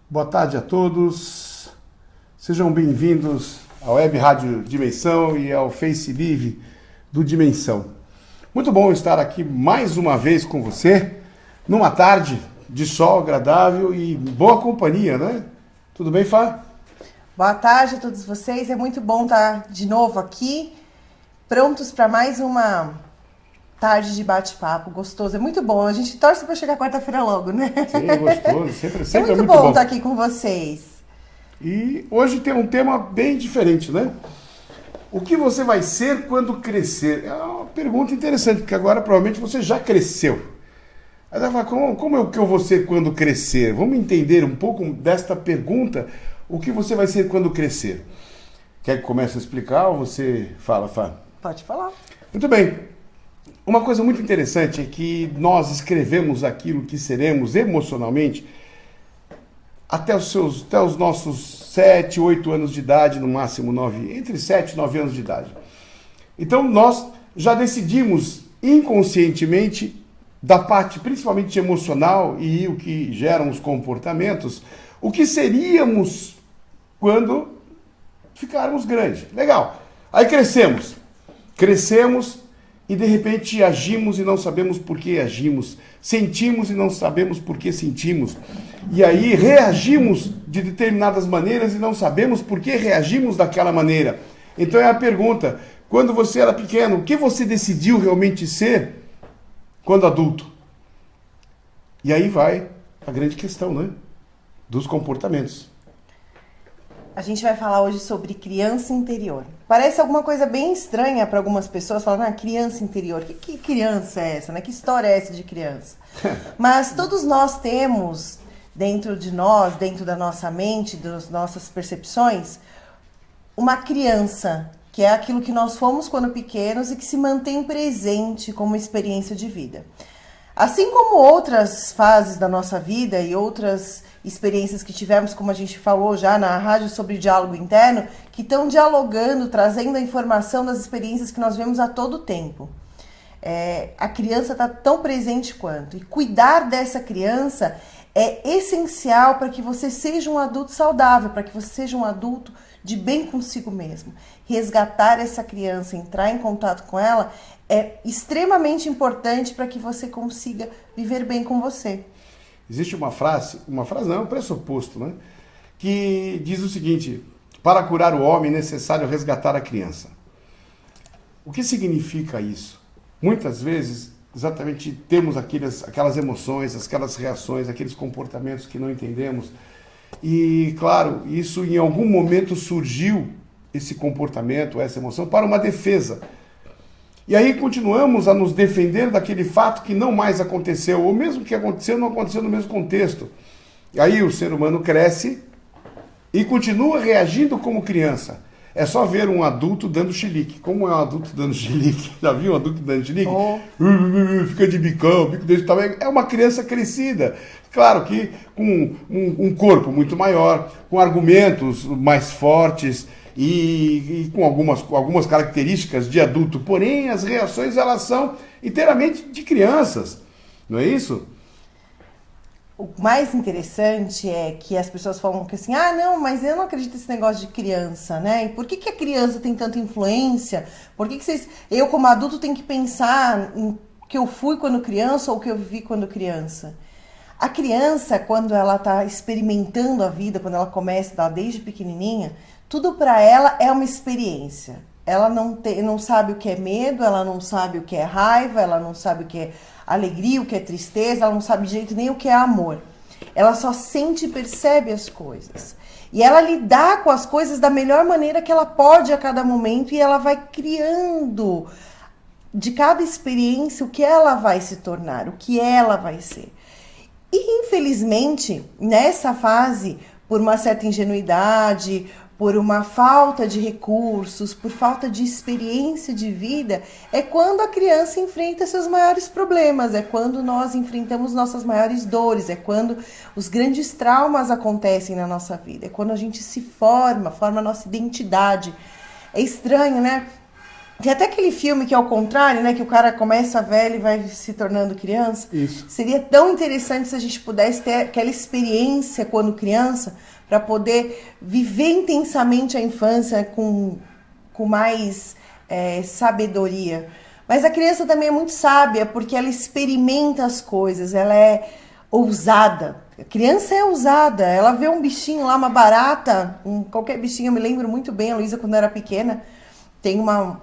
Boa tarde a todos. Sejam bem-vindos à Web Rádio Dimensão e ao Face Live do Dimensão. Muito bom estar aqui mais uma vez com você, numa tarde de sol agradável e boa companhia, né? Tudo bem, Fá? Boa tarde a todos vocês. É muito bom estar de novo aqui, prontos para mais uma tarde de bate-papo gostoso. É muito bom. A gente torce para chegar quarta-feira logo, né? Sim, é gostoso. Sempre é muito bom estar aqui com vocês. E hoje tem um tema bem diferente, né? O que você vai ser quando crescer? É uma pergunta interessante, porque agora provavelmente você já cresceu. Aí você fala, como é o que eu vou ser quando crescer? Vamos entender um pouco desta pergunta, o que você vai ser quando crescer? Quer que comece a explicar ou você fala, Fá? Pode falar. Muito bem. Uma coisa muito interessante é que nós escrevemos aquilo que seremos emocionalmente até os nossos 7, 8 anos de idade, no máximo 9, entre 7 e 9 anos de idade. Então nós já decidimos inconscientemente, da parte principalmente emocional e o que geram os comportamentos, o que seríamos quando ficarmos grandes. Legal. Aí crescemos e de repente agimos e não sabemos por que agimos, sentimos e não sabemos por que sentimos, e aí reagimos de determinadas maneiras e não sabemos por que reagimos daquela maneira. Então é a pergunta, quando você era pequeno, o que você decidiu realmente ser quando adulto? E aí vai a grande questão, né? Dos comportamentos. A gente vai falar hoje sobre criança interior. Parece alguma coisa bem estranha para algumas pessoas, falando, criança interior, que criança é essa, né? Que história é essa de criança? Mas todos nós temos dentro de nós, dentro da nossa mente, das nossas percepções, uma criança, que é aquilo que nós fomos quando pequenos e que se mantém presente como experiência de vida. Assim como outras fases da nossa vida e outras experiências que tivemos, como a gente falou já na rádio sobre diálogo interno, que estão dialogando, trazendo a informação das experiências que nós vemos a todo tempo. A criança está tão presente quanto. E cuidar dessa criança é essencial para que você seja um adulto saudável, para que você seja um adulto de bem consigo mesmo. Resgatar essa criança, entrar em contato com ela, é extremamente importante para que você consiga viver bem com você. Existe uma frase não, é um pressuposto, né? Que diz o seguinte: para curar o homem é necessário resgatar a criança. O que significa isso? Muitas vezes, exatamente, temos aquelas emoções, aquelas reações, aqueles comportamentos que não entendemos. E, claro, isso em algum momento surgiu, esse comportamento, essa emoção, para uma defesa. E aí continuamos a nos defender daquele fato que não mais aconteceu, ou mesmo que aconteceu, não aconteceu no mesmo contexto. E aí o ser humano cresce e continua reagindo como criança. É só ver um adulto dando chilique. Como é um adulto dando chilique? Já viu um adulto dando chilique? Oh. Fica de bicão, bico desse tamanho. É uma criança crescida. Claro que com um corpo muito maior, com argumentos mais fortes, e com algumas características de adulto, porém as reações elas são inteiramente de crianças, não é isso? O mais interessante é que as pessoas falam que assim, não, mas eu não acredito nesse negócio de criança, né? E por que a criança tem tanta influência? Por que eu como adulto tenho que pensar em que eu fui quando criança ou que eu vivi quando criança? A criança, quando ela está experimentando a vida, quando ela começa desde pequenininha, tudo para ela é uma experiência. Ela não sabe o que é medo, ela não sabe o que é raiva, ela não sabe o que é alegria, o que é tristeza, ela não sabe de jeito nem o que é amor. Ela só sente e percebe as coisas. E ela lidar com as coisas da melhor maneira que ela pode a cada momento e ela vai criando de cada experiência o que ela vai se tornar, o que ela vai ser. E infelizmente, nessa fase, por uma certa ingenuidade, por uma falta de recursos, por falta de experiência de vida, é quando a criança enfrenta seus maiores problemas, é quando nós enfrentamos nossas maiores dores, é quando os grandes traumas acontecem na nossa vida, é quando a gente se forma a nossa identidade. É estranho, né? Tem até aquele filme que é o contrário, né? Que o cara começa velho e vai se tornando criança. Isso. Seria tão interessante se a gente pudesse ter aquela experiência quando criança, para poder viver intensamente a infância com mais sabedoria. Mas a criança também é muito sábia, porque ela experimenta as coisas, ela é ousada. A criança é ousada, ela vê um bichinho lá, uma barata, qualquer bichinho, eu me lembro muito bem, a Luísa, quando eu era pequena, tem uma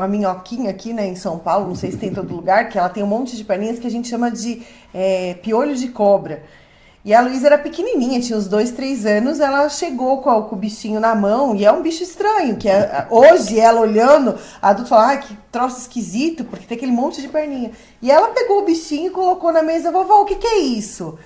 minhoquinha aqui, né, em São Paulo, não sei se tem em todo lugar, que ela tem um monte de perninhas que a gente chama de piolho de cobra. E a Luísa era pequenininha, tinha uns 2, 3 anos, ela chegou com o bichinho na mão, e é um bicho estranho, que hoje ela olhando, a adulta fala, ai, que troço esquisito, porque tem aquele monte de perninha. E ela pegou o bichinho e colocou na mesa, vovó, o que que é isso?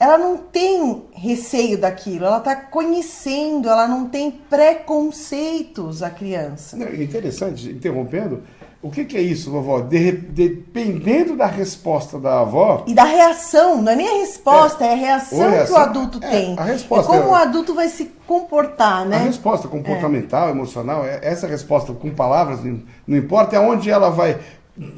Ela não tem receio daquilo, ela está conhecendo, ela não tem preconceitos, a criança. Interessante, interrompendo, o que é isso, vovó? Dependendo da resposta da avó... E da reação, não é nem a resposta, é a reação que o adulto tem. A resposta como o adulto vai se comportar, né? A resposta comportamental, emocional, essa resposta com palavras, não importa, é onde ela vai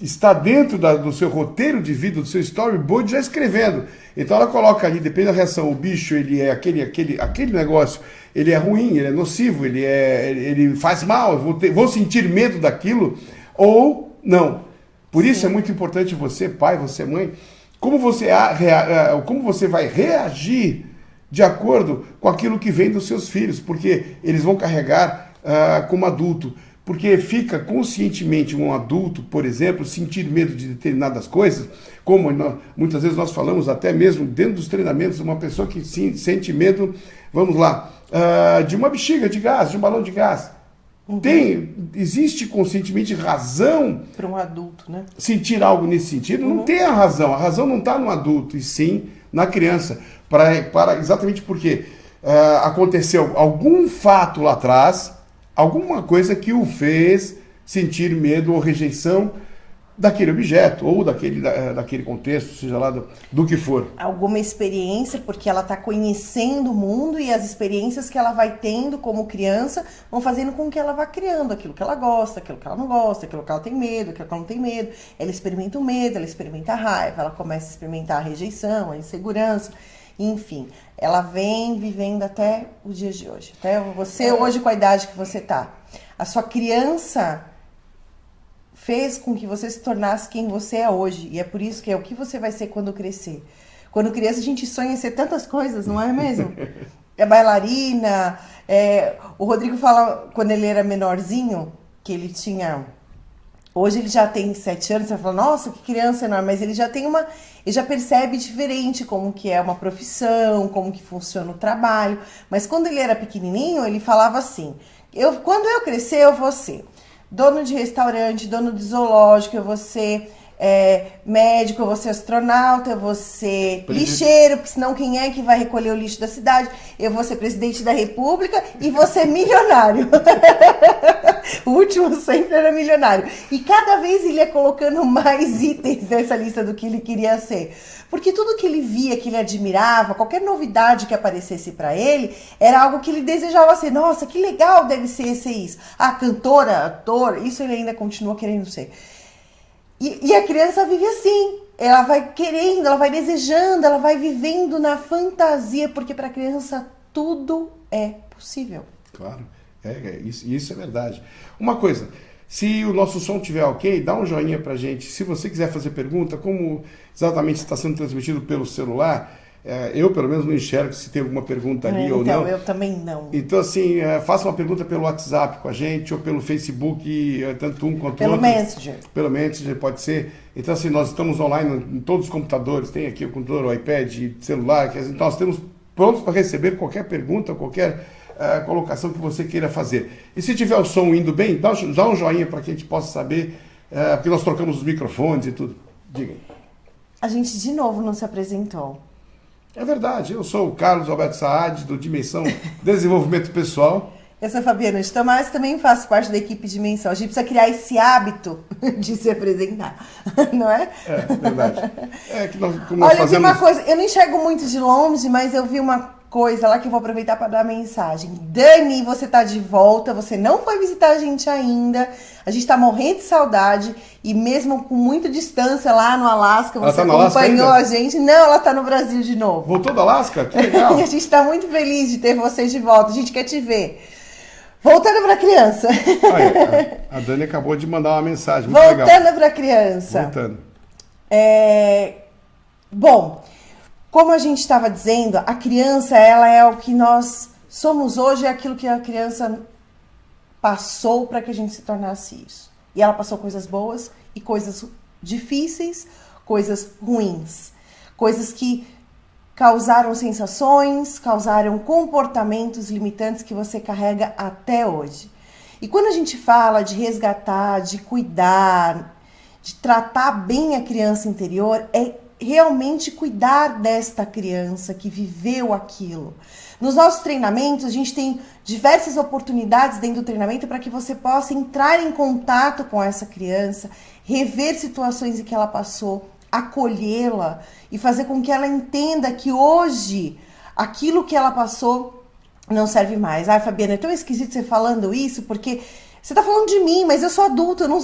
estar dentro do seu roteiro de vida, do seu storyboard, já escrevendo. Então ela coloca ali, depende da reação, o bicho, ele é aquele negócio, ele é ruim, ele é nocivo, ele faz mal, vou sentir medo daquilo, ou não. Por isso é muito importante você, pai, você, mãe, como você vai reagir de acordo com aquilo que vem dos seus filhos, porque eles vão carregar como adulto. Porque fica conscientemente um adulto, por exemplo, sentir medo de determinadas coisas, como muitas vezes nós falamos até mesmo dentro dos treinamentos, uma pessoa que sente medo, vamos lá, de uma bexiga de gás, de um balão de gás. Uhum. Existe conscientemente razão para um adulto, né? Sentir algo nesse sentido? Uhum. Não tem a razão não está no adulto, e sim na criança, exatamente porque aconteceu algum fato lá atrás, alguma coisa que o fez sentir medo ou rejeição daquele objeto, ou daquele contexto, seja lá do que for. Alguma experiência, porque ela está conhecendo o mundo e as experiências que ela vai tendo como criança vão fazendo com que ela vá criando aquilo que ela gosta, aquilo que ela não gosta, aquilo que ela tem medo, aquilo que ela não tem medo. Ela experimenta o medo, ela experimenta a raiva, ela começa a experimentar a rejeição, a insegurança. Enfim, ela vem vivendo até os dias de hoje. Até você hoje, com a idade que você tá. A sua criança fez com que você se tornasse quem você é hoje. E é por isso que é o que você vai ser quando crescer. Quando criança a gente sonha em ser tantas coisas, não é mesmo? É bailarina. O Rodrigo fala, quando ele era menorzinho, que ele tinha... Hoje ele já tem 7 anos, você fala, nossa, que criança enorme, mas ele já tem ele já percebe diferente como que é uma profissão, como que funciona o trabalho. Mas quando ele era pequenininho, ele falava assim, quando eu crescer, eu vou ser dono de restaurante, dono de zoológico, eu vou ser médico, eu vou ser astronauta, eu vou ser lixeiro, porque senão quem é que vai recolher o lixo da cidade? Eu vou ser presidente da república e vou ser milionário. O último sempre era milionário. E cada vez ele ia colocando mais itens nessa lista do que ele queria ser. Porque tudo que ele via, que ele admirava, qualquer novidade que aparecesse para ele, era algo que ele desejava ser. Nossa, que legal deve ser isso. Cantora, ator, isso ele ainda continua querendo ser. E a criança vive assim, ela vai querendo, ela vai desejando, ela vai vivendo na fantasia, porque para a criança tudo é possível. Claro, isso é verdade. Uma coisa, se o nosso som estiver ok, dá um joinha pra gente. Se você quiser fazer pergunta, como exatamente está sendo transmitido pelo celular, eu pelo menos não enxergo se tem alguma pergunta ali ou não. Então, eu também não. Então, assim, faça uma pergunta pelo WhatsApp com a gente, ou pelo Facebook, tanto um quanto o outro. Pelo Messenger. Pelo Messenger, pode ser. Então, assim, nós estamos online em todos os computadores, tem aqui o computador, o iPad, celular, então nós estamos prontos para receber qualquer pergunta, qualquer colocação que você queira fazer. E se tiver o som indo bem, dá um joinha para que a gente possa saber, porque nós trocamos os microfones e tudo. Diga aí. A gente de novo não se apresentou. É verdade, eu sou o Carlos Alberto Saad, do Dimensão Desenvolvimento Pessoal. Eu sou a Fabiana de Tomás, também faço parte da equipe Dimensão. A gente precisa criar esse hábito de se apresentar, não é? É verdade. Olha, eu vi uma coisa, eu não enxergo muito de longe, mas eu vi uma coisa lá que eu vou aproveitar para dar mensagem. Dani, você tá de volta, você não foi visitar a gente ainda. A gente tá morrendo de saudade e mesmo com muita distância lá no Alasca, Ela você tá no Alasca acompanhou ainda? a gente. Não, ela tá no Brasil de novo. Voltou do Alasca? Que legal. E a gente tá muito feliz de ter vocês de volta. A gente quer te ver. Voltando para criança. Olha, a Dani acabou de mandar uma mensagem muito legal. Voltando para criança. Voltando. Bom, como a gente estava dizendo, a criança, ela é o que nós somos hoje, é aquilo que a criança passou para que a gente se tornasse isso. E ela passou coisas boas e coisas difíceis, coisas ruins, coisas que causaram sensações, causaram comportamentos limitantes que você carrega até hoje. E quando a gente fala de resgatar, de cuidar, de tratar bem a criança interior, é realmente cuidar desta criança que viveu aquilo. Nos nossos treinamentos, a gente tem diversas oportunidades dentro do treinamento para que você possa entrar em contato com essa criança, rever situações em que ela passou, acolhê-la e fazer com que ela entenda que hoje aquilo que ela passou não serve mais. Ah, Fabiana, é tão esquisito você falando isso, porque você está falando de mim, mas eu sou adulto, eu não,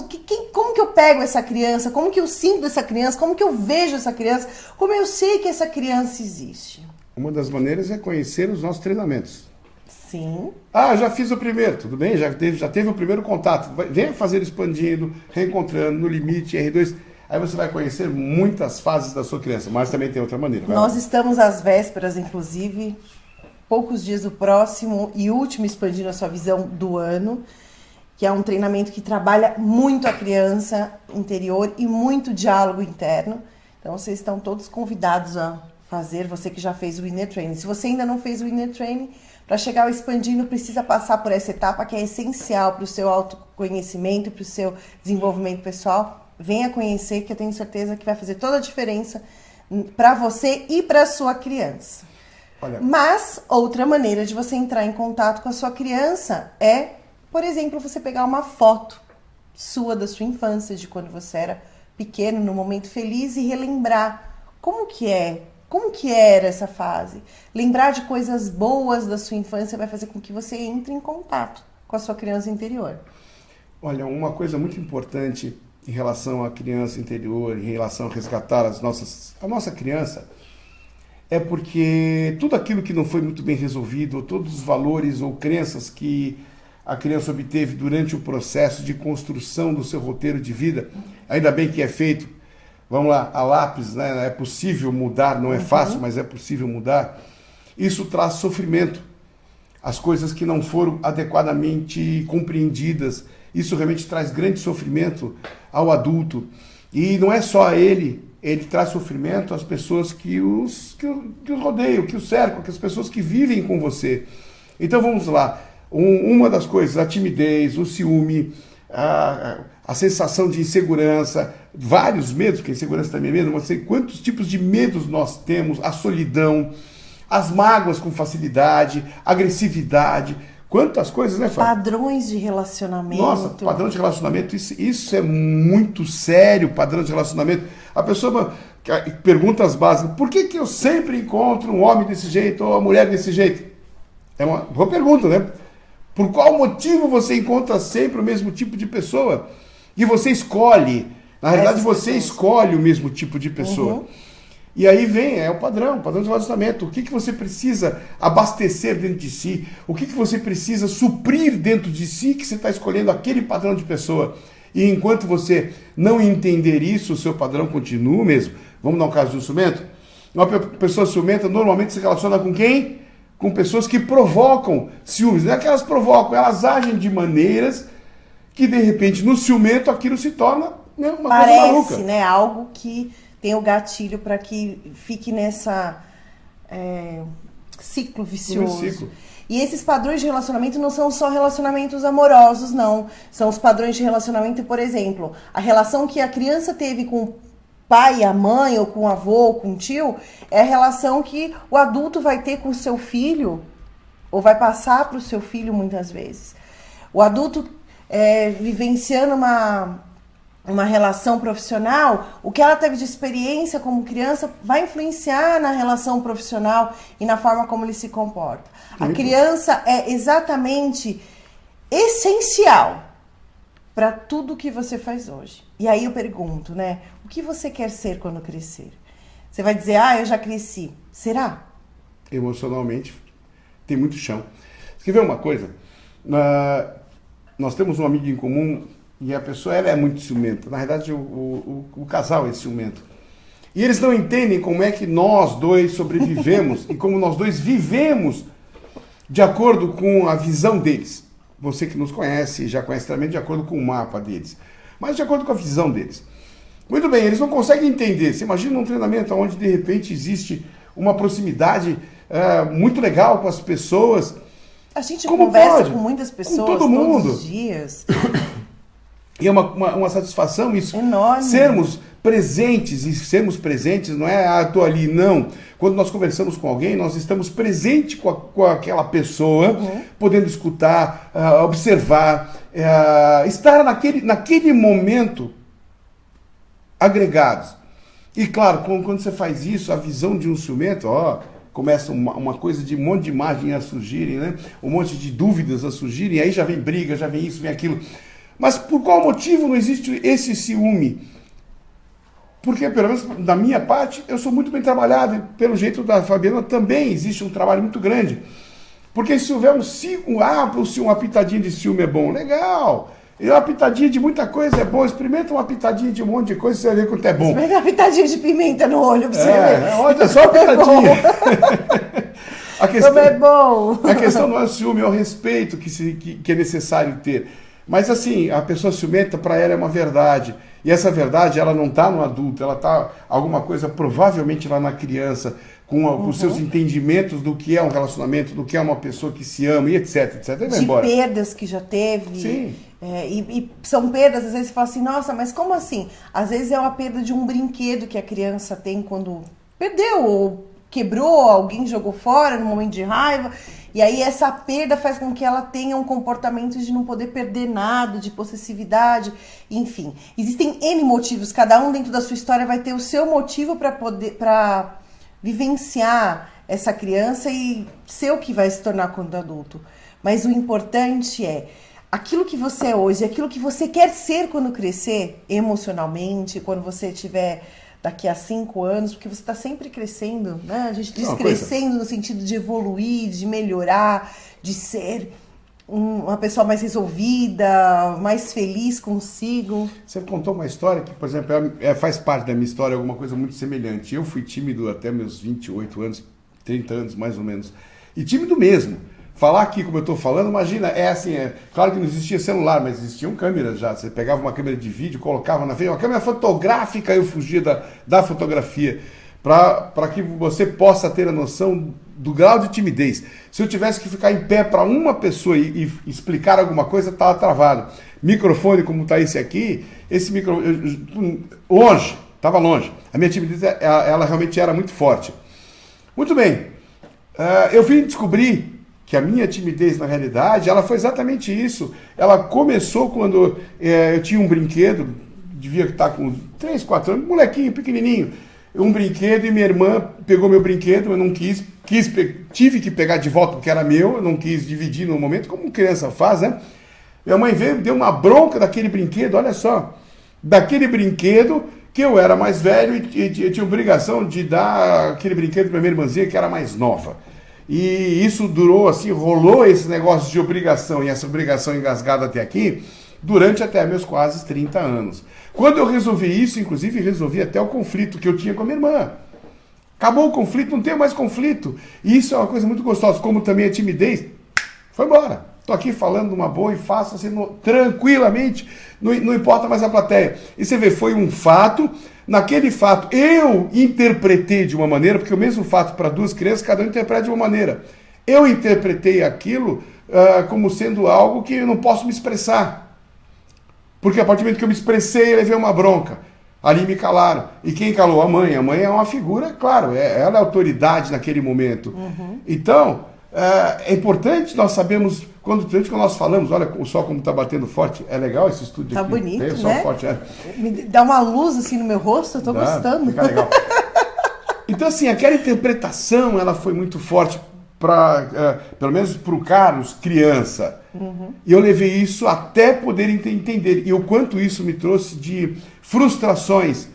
como que eu pego essa criança, como que eu sinto essa criança, como que eu vejo essa criança, como eu sei que essa criança existe? Uma das maneiras é conhecer os nossos treinamentos. Sim. Ah, já fiz o primeiro, tudo bem, já teve o primeiro contato. Venha fazer expandindo, reencontrando, no limite, R2. Aí você vai conhecer muitas fases da sua criança, mas também tem outra maneira. Nós estamos às vésperas, inclusive, poucos dias do próximo e último Expandindo a Sua Visão do ano, que é um treinamento que trabalha muito a criança interior e muito diálogo interno. Então, vocês estão todos convidados a fazer, você que já fez o Inner Training. Se você ainda não fez o Inner Training, para chegar ao Expandindo, precisa passar por essa etapa que é essencial para o seu autoconhecimento, para o seu desenvolvimento pessoal. Venha conhecer, que eu tenho certeza que vai fazer toda a diferença para você e para a sua criança. Olha. Mas, outra maneira de você entrar em contato com a sua criança é, por exemplo, você pegar uma foto sua da sua infância, de quando você era pequeno, no momento feliz, e relembrar como que era essa fase. Lembrar de coisas boas da sua infância vai fazer com que você entre em contato com a sua criança interior. Olha, uma coisa muito importante em relação à criança interior, em relação a resgatar a nossa criança, é porque tudo aquilo que não foi muito bem resolvido, ou todos os valores ou crenças que a criança obteve durante o processo de construção do seu roteiro de vida, ainda bem que é feito, vamos lá, a lápis, né? É possível mudar, não é fácil, mas é possível mudar. Isso traz sofrimento. As coisas que não foram adequadamente compreendidas, isso realmente traz grande sofrimento ao adulto. E não é só a ele traz sofrimento às pessoas que os rodeiam, que o cercam, que as pessoas que vivem com você. Então vamos lá, uma das coisas, a timidez, o ciúme, a sensação de insegurança, vários medos, porque insegurança também é medo, não sei quantos tipos de medos nós temos, a solidão, as mágoas com facilidade, agressividade, quantas coisas, né, Fábio? Padrões de relacionamento. Nossa, padrão de relacionamento, isso é muito sério, padrão de relacionamento. A pessoa pergunta as básicas, por que eu sempre encontro um homem desse jeito ou uma mulher desse jeito? É uma boa pergunta, né? Por qual motivo você encontra sempre o mesmo tipo de pessoa? E você escolhe, na realidade você escolhe o mesmo tipo de pessoa. E aí vem, o padrão de relacionamento. O que você precisa abastecer dentro de si? O que você precisa suprir dentro de si que você está escolhendo aquele padrão de pessoa? E enquanto você não entender isso, o seu padrão continua mesmo. Vamos dar um caso de um ciumento? Uma pessoa ciumenta normalmente se relaciona com quem? Com pessoas que provocam ciúmes. Não é que elas provocam, elas agem de maneiras que de repente no ciumento aquilo se torna, né, uma coisa maluca. Parece, né, algo que tem o gatilho para que fique nessa ciclo vicioso. E esses padrões de relacionamento não são só relacionamentos amorosos, não. São os padrões de relacionamento, por exemplo, a relação que a criança teve com o pai, a mãe, ou com o avô, ou com o tio, é a relação que o adulto vai ter com o seu filho, ou vai passar para o seu filho muitas vezes. O adulto vivenciando uma relação profissional, o que ela teve de experiência como criança vai influenciar na relação profissional e na forma como ele se comporta. A criança é exatamente essencial para tudo que você faz hoje. E aí eu pergunto, né? O que você quer ser quando crescer? Você vai dizer, eu já cresci. Será? Emocionalmente, tem muito chão. Você quer ver uma coisa? Nós temos um amigo em comum e a pessoa ela é muito ciumenta. Na verdade, o casal é ciumento. E eles não entendem como é que nós dois sobrevivemos e como nós dois vivemos de acordo com a visão deles. Você que nos conhece, já conhece também de acordo com o mapa deles. Mas de acordo com a visão deles. Muito bem, eles não conseguem entender. Você imagina um treinamento onde de repente existe uma proximidade muito legal com as pessoas. A gente conversa com muitas pessoas com todo mundo. Todos os dias. E é uma satisfação isso. Enorme. Sermos presentes, e sermos presentes não é estou ali, não. Quando nós conversamos com alguém, nós estamos presentes com aquela pessoa, podendo escutar, observar, estar naquele momento agregados. E claro, quando você faz isso, a visão de um ciumento, começa uma coisa de um monte de imagens a surgirem, né? Um monte de dúvidas a surgirem, e aí já vem briga, já vem isso, vem aquilo. Mas por qual motivo não existe esse ciúme? Porque, pelo menos da minha parte, eu sou muito bem trabalhado, e pelo jeito da Fabiana também existe um trabalho muito grande. Porque se houver uma pitadinha de ciúme é bom, legal. E uma pitadinha de muita coisa é bom. Experimenta uma pitadinha de um monte de coisa e você vai ver quanto é bom. Experimenta uma pitadinha de pimenta no olho pra você ver. Olha só a pitadinha. A questão, como é bom. A questão não é o ciúme, é o respeito que é necessário ter. Mas assim, a pessoa ciumenta, para ela é uma verdade. E essa verdade, ela não está no adulto, ela está alguma coisa provavelmente lá na criança, com os seus entendimentos do que é um relacionamento, do que é uma pessoa que se ama, e etc, etc. E vai de embora. Perdas que já teve. Sim. E são perdas, às vezes você fala assim, nossa, mas como assim? Às vezes é uma perda de um brinquedo que a criança tem quando perdeu, ou quebrou, alguém jogou fora no momento de raiva. E aí essa perda faz com que ela tenha um comportamento de não poder perder nada, de possessividade, enfim. Existem N motivos, cada um dentro da sua história vai ter o seu motivo para vivenciar essa criança e ser o que vai se tornar quando adulto. Mas o importante é aquilo que você é hoje, aquilo que você quer ser quando crescer, emocionalmente, quando você tiver daqui a 5 anos, porque você está sempre crescendo, né? A gente diz crescendo no sentido de evoluir, de melhorar, de ser uma pessoa mais resolvida, mais feliz consigo. Você contou uma história que, por exemplo, faz parte da minha história alguma coisa muito semelhante. Eu fui tímido até meus 28 anos, 30 anos mais ou menos, e tímido mesmo. Falar aqui como eu estou falando, imagina, claro que não existia celular, mas existiam câmeras já. Você pegava uma câmera de vídeo, colocava na frente, uma câmera fotográfica, eu fugia da fotografia, para que você possa ter a noção do grau de timidez. Se eu tivesse que ficar em pé para uma pessoa e explicar alguma coisa, estava travado. Microfone, como está esse aqui, esse microfone, estava longe. A minha timidez, ela realmente era muito forte. Muito bem, eu vim descobrir que a minha timidez, na realidade, ela foi exatamente isso. Ela começou quando eu tinha um brinquedo, devia estar com 3, 4 anos, molequinho, pequenininho, um brinquedo, e minha irmã pegou meu brinquedo, eu não tive que pegar de volta porque era meu, eu não quis dividir no momento, como criança faz, né? Minha mãe veio, deu uma bronca daquele brinquedo, olha só, daquele brinquedo que eu era mais velho e tinha obrigação de dar aquele brinquedo para minha irmãzinha que era mais nova. E isso durou assim, rolou esse negócio de obrigação, e essa obrigação engasgada até aqui, durante até meus quase 30 anos. Quando eu resolvi isso, inclusive resolvi até o conflito que eu tinha com a minha irmã. Acabou o conflito, não tenho mais conflito. E isso é uma coisa muito gostosa, como também a timidez, foi embora. Estou aqui falando numa boa e faço assim, tranquilamente, não importa mais a plateia. E você vê, foi um fato. Naquele fato, eu interpretei de uma maneira, porque o mesmo fato para duas crianças, cada um interpreta de uma maneira. Eu interpretei aquilo como sendo algo que eu não posso me expressar. Porque a partir do momento que eu me expressei, eu levei uma bronca. Ali me calaram. E quem calou? A mãe. A mãe é uma figura, claro, ela é autoridade naquele momento. Então, é importante nós sabermos quando nós falamos, olha o sol como está batendo forte, é legal esse estúdio tá aqui. Bonito, tem o sol né? forte, Me dá uma luz assim no meu rosto, eu tô gostando. Fica legal. Então, assim, aquela interpretação, ela foi muito forte para, pelo menos para o Carlos, criança. E eu levei isso até poder entender. E o quanto isso me trouxe de frustrações.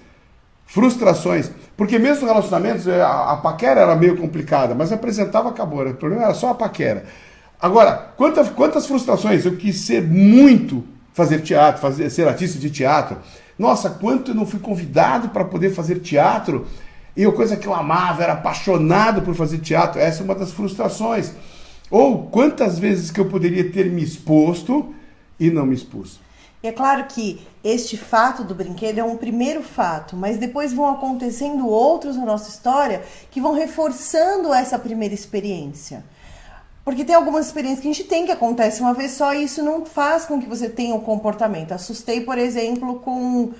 Porque mesmo nos relacionamentos, a paquera era meio complicada, mas apresentava, acabou. O problema era só a paquera. Agora, quantas frustrações? Eu quis ser muito, fazer teatro, ser artista de teatro. Nossa, quanto eu não fui convidado para poder fazer teatro. E a coisa que eu amava, era apaixonado por fazer teatro. Essa é uma das frustrações. Ou quantas vezes que eu poderia ter me exposto e não me expus. E é claro que este fato do brinquedo é um primeiro fato, mas depois vão acontecendo outros na nossa história que vão reforçando essa primeira experiência. Porque tem algumas experiências que a gente tem que acontece uma vez só e isso não faz com que você tenha um comportamento. Assustei, por exemplo, com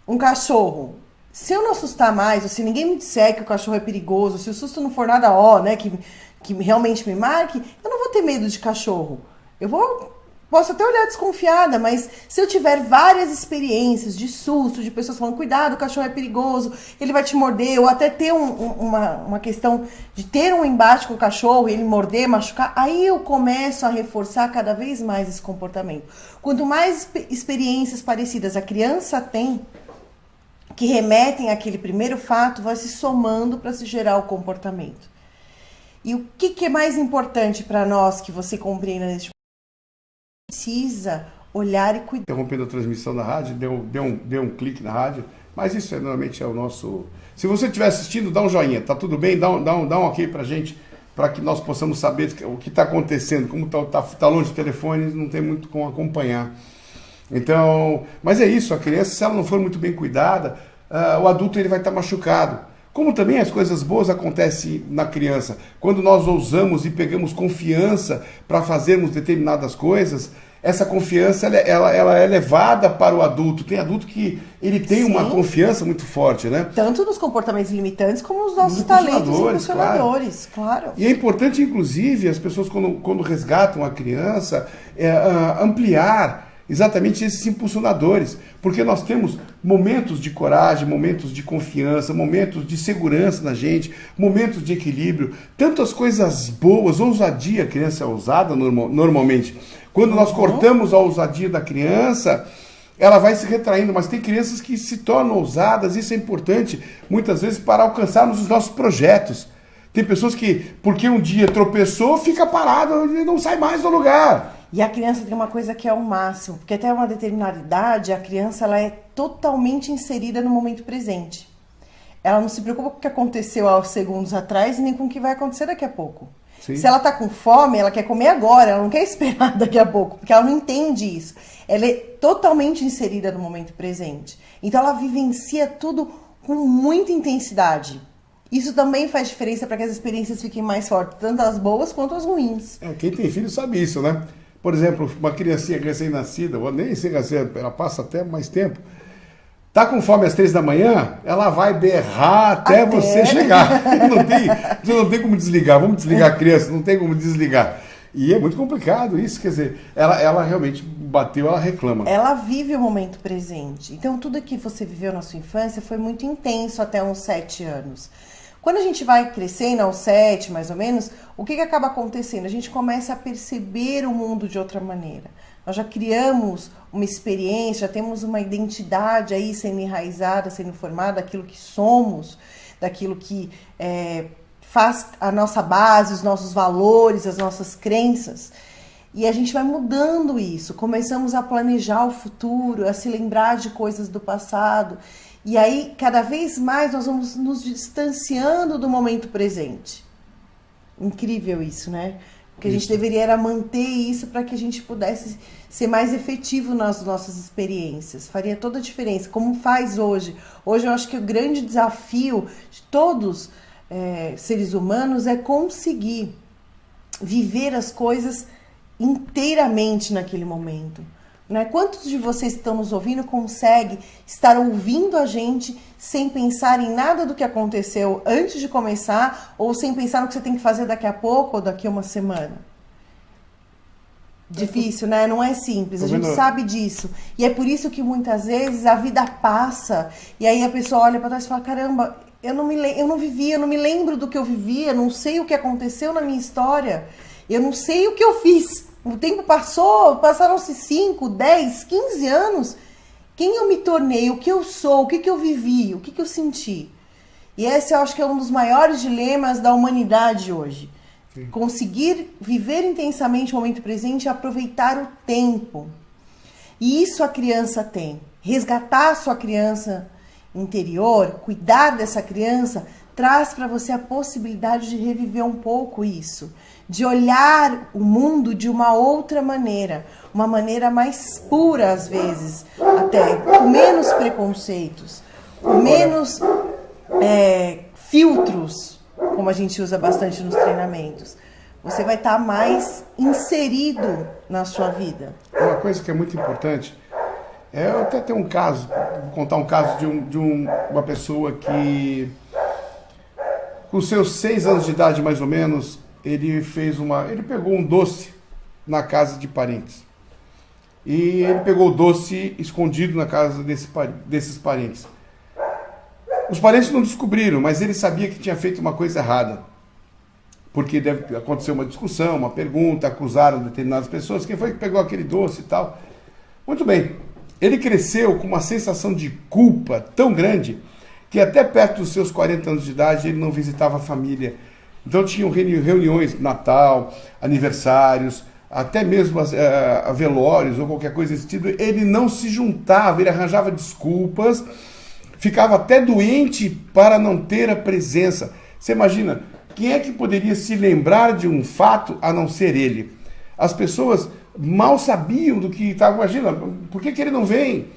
um cachorro. Se eu não assustar mais, ou se ninguém me disser que o cachorro é perigoso, se o susto não for nada né, que realmente me marque, eu não vou ter medo de cachorro. Posso até olhar desconfiada, mas se eu tiver várias experiências de susto, de pessoas falando, cuidado, o cachorro é perigoso, ele vai te morder, ou até ter uma questão de ter um embate com o cachorro, ele morder, machucar, aí eu começo a reforçar cada vez mais esse comportamento. Quanto mais experiências parecidas a criança tem, que remetem àquele primeiro fato, vai se somando para se gerar o comportamento. E o que é mais importante para nós que você compreenda neste momento? Precisa olhar e cuidar. Interrompendo a transmissão da rádio, deu um clique na rádio, mas isso normalmente é o nosso... Se você estiver assistindo, dá um joinha, tá tudo bem? Dá um ok pra gente, para que nós possamos saber o que está acontecendo, como tá longe do telefone, não tem muito como acompanhar. Então, mas é isso, a criança, se ela não for muito bem cuidada, o adulto ele vai estar machucado. Como também as coisas boas acontecem na criança. Quando nós ousamos e pegamos confiança para fazermos determinadas coisas, essa confiança ela é levada para o adulto. Tem adulto que ele tem Sim. uma confiança muito forte, né? Tanto nos comportamentos limitantes como nos nossos talentos e impulsionadores, claro. E é importante, inclusive, as pessoas quando resgatam a criança, ampliar exatamente esses impulsionadores, porque nós temos momentos de coragem, momentos de confiança, momentos de segurança na gente, momentos de equilíbrio, tantas coisas boas, ousadia, a criança é ousada normalmente. Quando nós cortamos a ousadia da criança, ela vai se retraindo, mas tem crianças que se tornam ousadas, isso é importante, muitas vezes, para alcançarmos os nossos projetos. Tem pessoas que, porque um dia tropeçou, fica parado e não sai mais do lugar. E a criança tem uma coisa que é o máximo, porque até uma determinada idade, a criança ela é totalmente inserida no momento presente. Ela não se preocupa com o que aconteceu há segundos atrás e nem com o que vai acontecer daqui a pouco. Sim. Se ela está com fome, ela quer comer agora, ela não quer esperar daqui a pouco, porque ela não entende isso. Ela é totalmente inserida no momento presente. Então ela vivencia tudo com muita intensidade. Isso também faz diferença para que as experiências fiquem mais fortes, tanto as boas quanto as ruins. Quem tem filho sabe isso, né? Por exemplo, uma criancinha recém-nascida, ou nem sei ela passa até mais tempo, tá com fome às 3 da manhã, ela vai berrar até você chegar. Você não tem como desligar. Vamos desligar a criança, não tem como desligar. E é muito complicado isso, quer dizer, ela realmente bateu, ela reclama. Ela vive o momento presente. Então, tudo que você viveu na sua infância foi muito intenso até uns 7 anos. Quando a gente vai crescendo aos 7, mais ou menos, o que acaba acontecendo? A gente começa a perceber o mundo de outra maneira. Nós já criamos uma experiência, já temos uma identidade aí sendo enraizada, sendo formada, daquilo que somos, daquilo que faz a nossa base, os nossos valores, as nossas crenças. E a gente vai mudando isso, começamos a planejar o futuro, a se lembrar de coisas do passado. E aí, cada vez mais, nós vamos nos distanciando do momento presente. Incrível isso, né? O que a gente deveria era manter isso para que a gente pudesse ser mais efetivo nas nossas experiências. Faria toda a diferença, como faz hoje. Hoje eu acho que o grande desafio de todos seres humanos é conseguir viver as coisas inteiramente naquele momento. Né? Quantos de vocês que estão nos ouvindo conseguem estar ouvindo a gente sem pensar em nada do que aconteceu antes de começar ou sem pensar no que você tem que fazer daqui a pouco ou daqui a uma semana? difícil, né? Não é simples, a gente vendo? sabe disso. E é por isso que muitas vezes a vida passa e aí a pessoa olha para trás e fala, caramba, eu não vivi, eu não me lembro do que eu vivi, eu não sei o que aconteceu na minha história, eu não sei o que eu fiz. O tempo passou, passaram-se 5, 10, 15 anos. Quem eu me tornei, o que eu sou, o que eu vivi, o que eu senti. E esse eu acho que é um dos maiores dilemas da humanidade hoje. Sim. Conseguir viver intensamente o momento presente e aproveitar o tempo. E isso a criança tem. Resgatar a sua criança interior, cuidar dessa criança, traz para você a possibilidade de reviver um pouco isso. De olhar o mundo de uma outra maneira. Uma maneira mais pura, às vezes. Até com menos preconceitos. Com menos filtros, como a gente usa bastante nos treinamentos. Você vai estar mais inserido na sua vida. Uma coisa que é muito importante, eu até tenho um caso, vou contar um caso de uma pessoa que, com seus 6 anos de idade mais ou menos, ele pegou um doce na casa de parentes. E ele pegou o doce escondido na casa desses parentes. Os parentes não descobriram, mas ele sabia que tinha feito uma coisa errada. Porque deve acontecer uma discussão, uma pergunta, acusaram determinadas pessoas, quem foi que pegou aquele doce e tal. Muito bem, ele cresceu com uma sensação de culpa tão grande que até perto dos seus 40 anos de idade ele não visitava a família. Então tinham reuniões, Natal, aniversários, até mesmo velórios ou qualquer coisa desse tipo. Ele não se juntava, ele arranjava desculpas, ficava até doente para não ter a presença. Você imagina, quem é que poderia se lembrar de um fato a não ser ele? As pessoas mal sabiam do que estava. Imagina, por que ele não vem?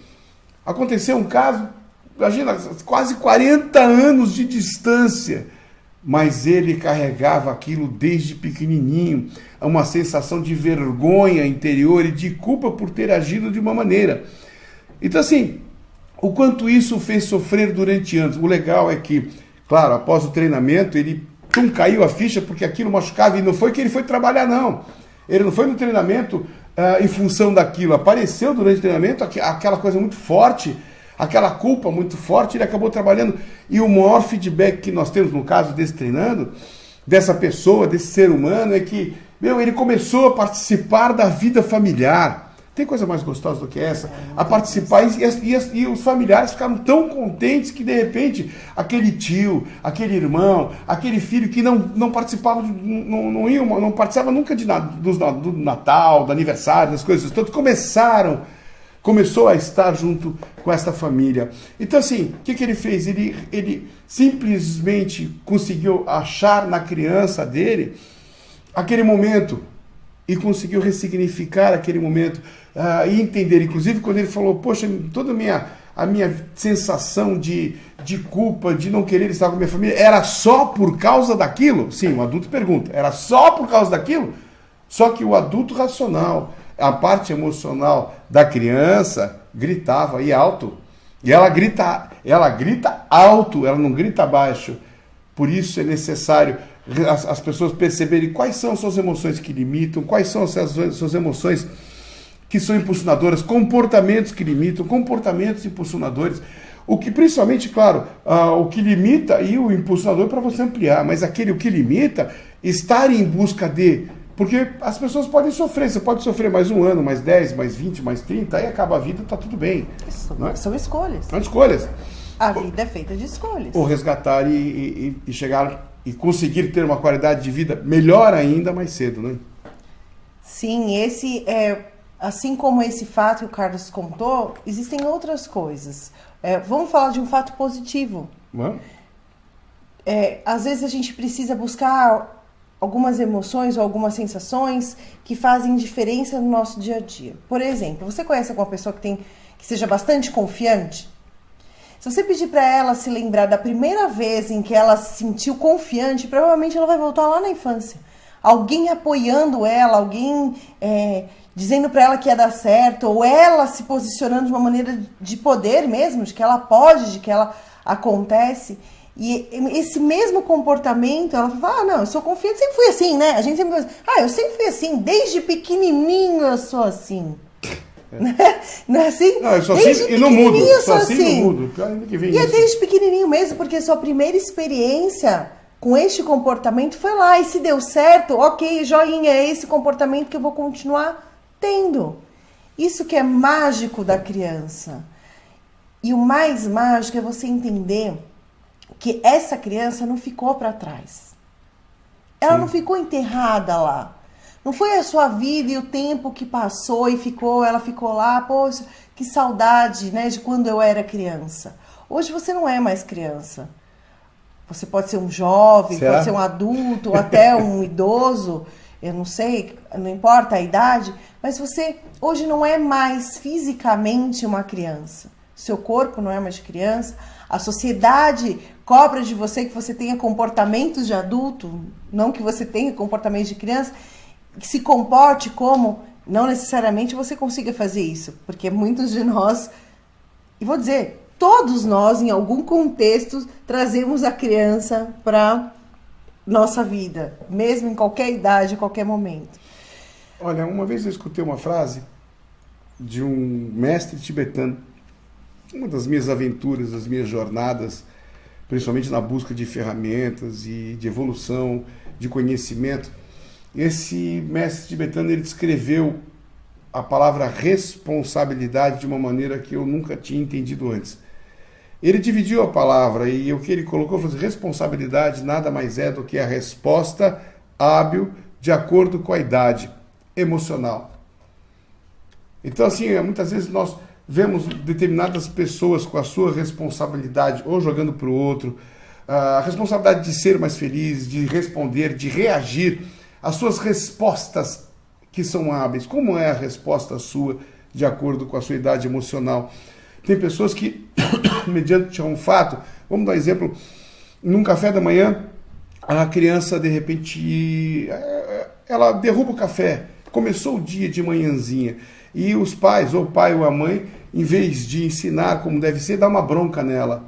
Aconteceu um caso, imagina, quase 40 anos de distância. Mas ele carregava aquilo desde pequenininho, uma sensação de vergonha interior e de culpa por ter agido de uma maneira. Então assim, o quanto isso o fez sofrer durante anos. O legal é que, claro, após o treinamento, ele caiu a ficha porque aquilo machucava e não foi que ele foi trabalhar, não. Ele não foi no treinamento em função daquilo. Apareceu durante o treinamento aquela coisa muito forte, aquela culpa muito forte, ele acabou trabalhando. E o maior feedback que nós temos no caso desse treinando, dessa pessoa, desse ser humano, é que, ele começou a participar da vida familiar. Tem coisa mais gostosa do que essa? A participar, e os familiares ficaram tão contentes que, de repente, aquele tio, aquele irmão, aquele filho que não participava, não participava nunca do Natal, do aniversário, das coisas todas, começou a estar junto com essa família. Então, assim, o que ele fez? Ele simplesmente conseguiu achar na criança dele aquele momento e conseguiu ressignificar aquele momento e entender. Inclusive, quando ele falou, poxa, toda a minha sensação de culpa, de não querer estar com a minha família, era só por causa daquilo? Sim, o adulto pergunta, era só por causa daquilo? Só que o adulto racional, a parte emocional da criança, gritava e alto. E ela grita alto, ela não grita baixo. Por isso é necessário as pessoas perceberem quais são as suas emoções que limitam, quais são as suas emoções que são impulsionadoras, comportamentos que limitam, comportamentos impulsionadores. O que, principalmente, claro, o que limita e o impulsionador para você ampliar, mas o que limita, estar em busca de. Porque as pessoas podem sofrer, você pode sofrer mais 1 ano, mais 10, mais 20, mais 30, aí acaba a vida, tá tudo bem. São escolhas. São escolhas. A vida é feita de escolhas. Ou resgatar e chegar e conseguir ter uma qualidade de vida melhor ainda mais cedo, né? Sim, assim como esse fato que o Carlos contou, existem outras coisas. Vamos falar de um fato positivo. Às vezes a gente precisa buscar algumas emoções ou algumas sensações que fazem diferença no nosso dia a dia. Por exemplo, você conhece alguma pessoa que seja bastante confiante? Se você pedir para ela se lembrar da primeira vez em que ela se sentiu confiante, provavelmente ela vai voltar lá na infância. Alguém apoiando ela, alguém dizendo para ela que ia dar certo, ou ela se posicionando de uma maneira de poder mesmo, de que ela pode, de que ela acontece. E esse mesmo comportamento, ela fala, não, eu sou confiante, sempre fui assim, né? A gente sempre fala, eu sempre fui assim, desde pequenininho eu sou assim. Não é assim? Não, eu sou desde assim e não mudo. Eu sou assim assim. e não mudo. Ainda que vem E é isso. desde pequenininho mesmo, porque a sua primeira experiência com este comportamento foi lá. E se deu certo, ok, joinha, é esse comportamento que eu vou continuar tendo. Isso que é mágico da criança. E o mais mágico é você entender que essa criança não ficou para trás. Ela Sim. não ficou enterrada lá. Não foi a sua vida e o tempo que passou e ela ficou lá, poxa, que saudade, né, de quando eu era criança. Hoje você não é mais criança. Você pode ser um jovem, Será? pode ser um adulto, ou até um idoso, eu não sei, não importa a idade, mas você hoje não é mais fisicamente uma criança. Seu corpo não é mais de criança. A sociedade cobra de você que você tenha comportamentos de adulto, não que você tenha comportamentos de criança, que se comporte como, não necessariamente você consiga fazer isso, porque muitos de nós, e vou dizer, todos nós, em algum contexto, trazemos a criança para nossa vida, mesmo em qualquer idade, em qualquer momento. Olha, uma vez eu escutei uma frase de um mestre tibetano, uma das minhas aventuras, das minhas jornadas, principalmente na busca de ferramentas e de evolução, de conhecimento. Esse mestre tibetano, ele descreveu a palavra responsabilidade de uma maneira que eu nunca tinha entendido antes. Ele dividiu a palavra e o que ele colocou foi: responsabilidade nada mais é do que a resposta hábil de acordo com a idade emocional. Então, assim, muitas vezes nós vemos determinadas pessoas com a sua responsabilidade ou jogando para o outro, a responsabilidade de ser mais feliz, de responder, de reagir, as suas respostas que são hábeis. Como é a resposta sua de acordo com a sua idade emocional? Tem pessoas que, mediante um fato, vamos dar um exemplo, num café da manhã, a criança, de repente, ela derruba o café, começou o dia de manhãzinha, e os pais, ou o pai ou a mãe, em vez de ensinar como deve ser, dá uma bronca nela.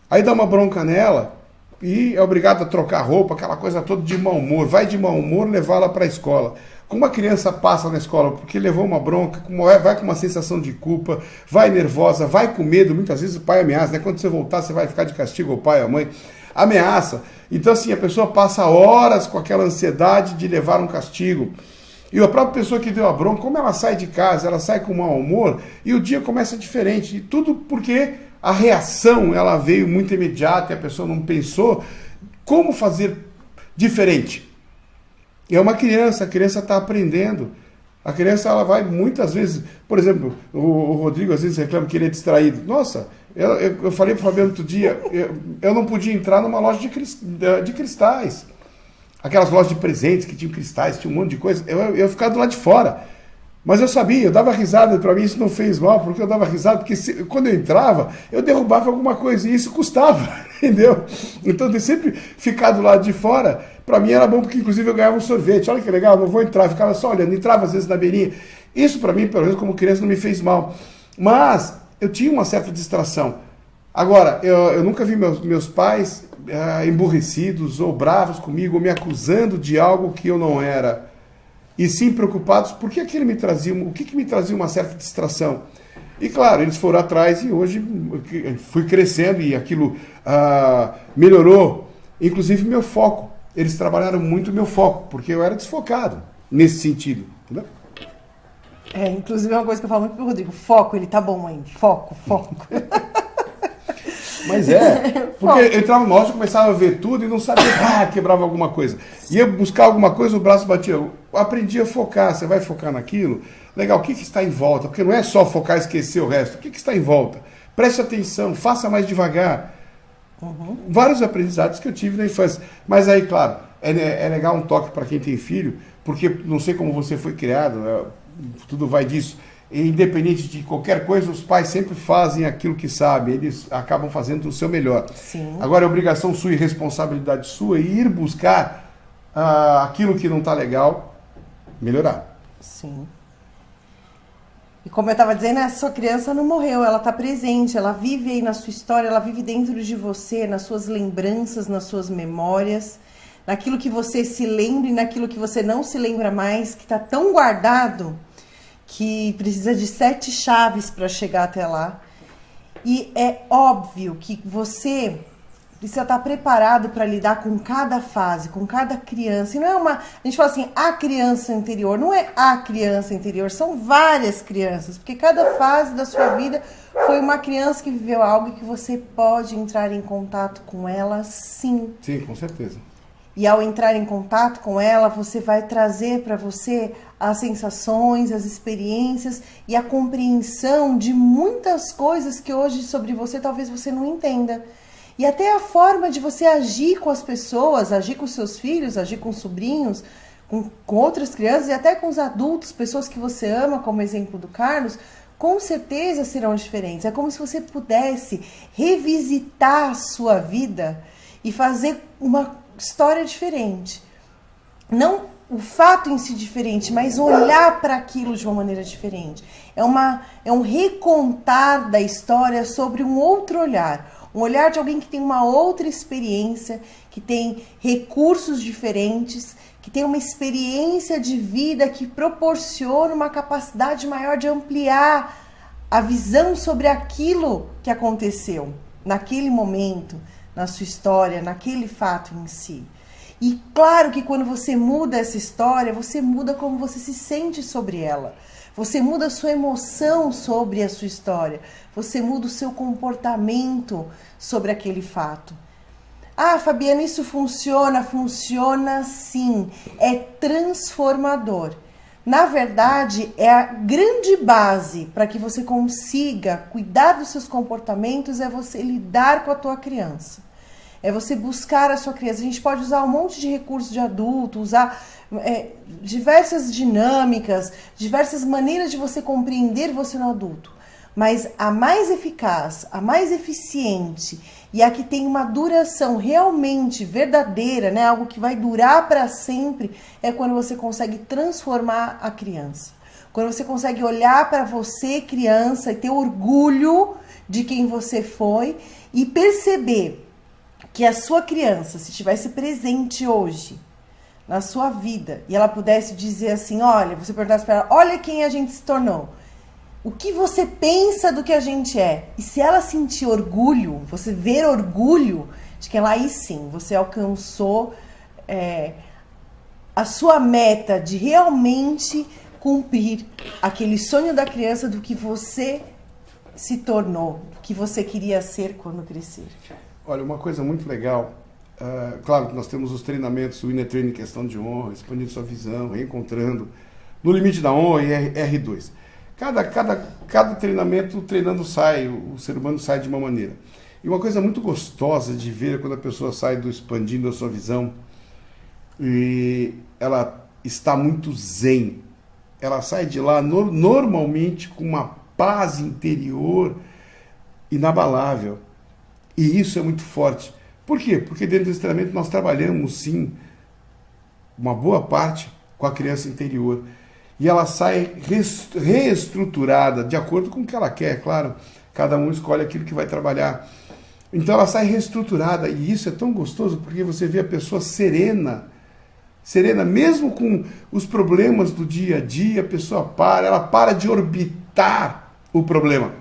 Aí dá uma bronca nela e é obrigado a trocar roupa, aquela coisa toda de mau humor, vai de mau humor levá-la para a escola. Como a criança passa na escola porque levou uma bronca, vai com uma sensação de culpa, vai nervosa, vai com medo, muitas vezes o pai ameaça, né? Quando você voltar você vai ficar de castigo, o pai ou a mãe ameaça. Então assim, a pessoa passa horas com aquela ansiedade de levar um castigo. E a própria pessoa que deu a bronca, como ela sai de casa, ela sai com mau humor e o dia começa diferente. E tudo porque a reação ela veio muito imediata e a pessoa não pensou como fazer diferente. É uma criança, a criança está aprendendo. A criança ela vai muitas vezes, por exemplo, o Rodrigo às vezes reclama que ele é distraído. Nossa, eu falei para o Fabiano outro dia, eu não podia entrar numa loja de cristais. Aquelas lojas de presentes que tinham cristais, tinha um monte de coisa, eu ficava do lado de fora. Mas eu sabia, eu dava risada, para mim isso não fez mal, porque eu dava risada, porque quando eu entrava, eu derrubava alguma coisa e isso custava, entendeu? Então de sempre ficar do lado de fora, para mim era bom, porque inclusive eu ganhava um sorvete, olha que legal, não vou entrar, ficava só olhando, entrava às vezes na beirinha. Isso para mim, pelo menos como criança, não me fez mal. Mas eu tinha uma certa distração. Agora, eu nunca vi meus pais emburrecidos ou bravos comigo, ou me acusando de algo que eu não era. E sim preocupados, porque aquilo me trazia, o que me trazia uma certa distração. E claro, eles foram atrás e hoje fui crescendo e aquilo melhorou, inclusive meu foco. Eles trabalharam muito o meu foco, porque eu era desfocado nesse sentido. Entendeu? Inclusive é uma coisa que eu falo muito pro Rodrigo, foco, ele tá bom, mãe, foco. Mas porque eu entrava no loja, começava a ver tudo e não sabia, quebrava alguma coisa. Ia buscar alguma coisa, o braço batia. Eu aprendi a focar, você vai focar naquilo? Legal, o que está em volta? Porque não é só focar e esquecer o resto. O que está em volta? Preste atenção, faça mais devagar. Uhum. Vários aprendizados que eu tive na infância. Mas aí, claro, é legal um toque para quem tem filho, porque não sei como você foi criado, tudo vai disso. Independente de qualquer coisa, os pais sempre fazem aquilo que sabem, eles acabam fazendo o seu melhor. Sim. Agora é obrigação sua e responsabilidade sua ir buscar aquilo que não está legal, melhorar. Sim. E como eu estava dizendo, a sua criança não morreu, ela está presente, ela vive aí na sua história, ela vive dentro de você, nas suas lembranças, nas suas memórias, naquilo que você se lembra e naquilo que você não se lembra mais, que está tão guardado que precisa de 7 chaves para chegar até lá. E é óbvio que você precisa estar preparado para lidar com cada fase, com cada criança. E não é uma... A gente fala assim, a criança interior. Não é a criança interior, são várias crianças. Porque cada fase da sua vida foi uma criança que viveu algo e que você pode entrar em contato com ela, sim. Sim, com certeza. E ao entrar em contato com ela, você vai trazer para você as sensações, as experiências e a compreensão de muitas coisas que hoje sobre você talvez você não entenda. E até a forma de você agir com as pessoas, agir com seus filhos, agir com sobrinhos, com outras crianças e até com os adultos, pessoas que você ama, como exemplo do Carlos, com certeza serão diferentes. É como se você pudesse revisitar a sua vida e fazer uma história diferente. Não o fato em si diferente, mas olhar para aquilo de uma maneira diferente. É um recontar da história sobre um outro olhar. Um olhar de alguém que tem uma outra experiência, que tem recursos diferentes, que tem uma experiência de vida que proporciona uma capacidade maior de ampliar a visão sobre aquilo que aconteceu naquele momento, na sua história, naquele fato em si. E claro que quando você muda essa história, você muda como você se sente sobre ela. Você muda a sua emoção sobre a sua história. Você muda o seu comportamento sobre aquele fato. Ah, Fabiana, isso funciona? Funciona sim. É transformador. Na verdade, é a grande base para que você consiga cuidar dos seus comportamentos, é você lidar com a tua criança. É você buscar a sua criança. A gente pode usar um monte de recursos de adulto, usar diversas dinâmicas, diversas maneiras de você compreender você no adulto. Mas a mais eficaz, a mais eficiente e a que tem uma duração realmente verdadeira, né, algo que vai durar para sempre, é quando você consegue transformar a criança. Quando você consegue olhar para você, criança, e ter orgulho de quem você foi e perceber que a sua criança, se estivesse presente hoje na sua vida e ela pudesse dizer assim, olha, você perguntasse para ela, olha quem a gente se tornou. O que você pensa do que a gente é? E se ela sentir orgulho, você ver orgulho de que ela aí sim, você alcançou a sua meta de realmente cumprir aquele sonho da criança do que você se tornou, do que você queria ser quando crescer. Olha, uma coisa muito legal, claro que nós temos os treinamentos, o Inner Training Questão de Honra, expandindo sua visão, reencontrando, no limite da honra e R2. Cada treinamento, treinando sai, o ser humano sai de uma maneira. E uma coisa muito gostosa de ver quando a pessoa sai do expandindo a sua visão e ela está muito zen. Ela sai de lá normalmente com uma paz interior inabalável. E isso é muito forte. Por quê? Porque dentro desse treinamento nós trabalhamos, sim, uma boa parte com a criança interior. E ela sai reestruturada, de acordo com o que ela quer, claro. Cada um escolhe aquilo que vai trabalhar. Então ela sai reestruturada. E isso é tão gostoso, porque você vê a pessoa serena, mesmo com os problemas do dia a dia, a pessoa ela para de orbitar o problema.